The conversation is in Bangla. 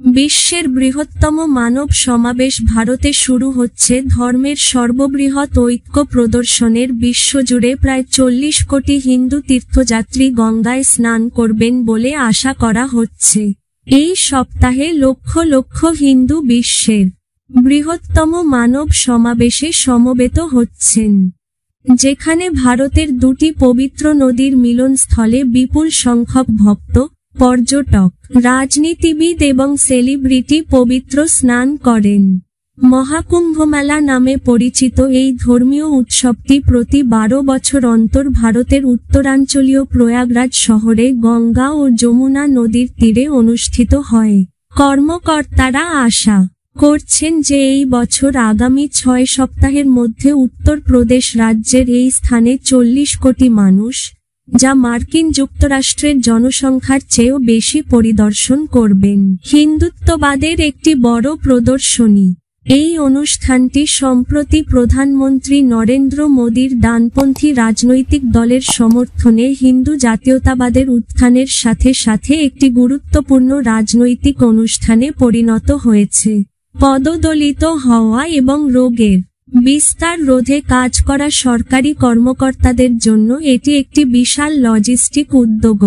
বিশ্বের বৃহত্তম মানব সমাবেশ ভারতে শুরু হচ্ছে। ধর্মের সর্ববৃহৎ ঐক্য প্রদর্শনের বিশ্বজুড়ে প্রায় 40 কোটি হিন্দু তীর্থযাত্রী গঙ্গায় স্নান করবেন বলে আশা করা হচ্ছে। এই সপ্তাহে লক্ষ লক্ষ হিন্দু বিশ্বের বৃহত্তম মানব সমাবেশে সমবেত হচ্ছেন, যেখানে ভারতের দুটি পবিত্র নদীর মিলনস্থলে বিপুল সংখ্যক ভক্ত, পর্যটক, রাজনীতিবিদ এবং সেলিব্রিটি পবিত্র স্নান করেন। মহাকুম্ভমেলা নামে পরিচিত এই ধর্মীয় উৎসবটি প্রতি 12 বছর অন্তর ভারতের উত্তরাঞ্চলীয় প্রয়াগরাজ শহরে গঙ্গা ও যমুনা নদীর তীরে অনুষ্ঠিত হয়। কর্মকর্তারা আশা করছেন যে এই বছর আগামী 6 সপ্তাহের মধ্যে উত্তরপ্রদেশ রাজ্যের এই স্থানে 40 কোটি মানুষ, যা মার্কিন যুক্তরাষ্ট্রের জনসংখ্যার চেয়েও বেশি পরিদর্শন করবেন। হিন্দুত্ববাদের একটি বড় প্রদর্শনী। এই অনুষ্ঠানটি সম্প্রতি প্রধানমন্ত্রী নরেন্দ্র মোদীর ডানপন্থী রাজনৈতিক দলের সমর্থনে হিন্দু জাতীয়তাবাদের উত্থানের সাথে সাথে একটি গুরুত্বপূর্ণ রাজনৈতিক অনুষ্ঠানে পরিণত হয়েছে। পদদলিত হওয়া এবং রোগের বিস্তার রোধে কাজ করা সরকারি কর্মকর্তাদের জন্য এটি একটি বিশাল লজিস্টিক উদ্যোগ।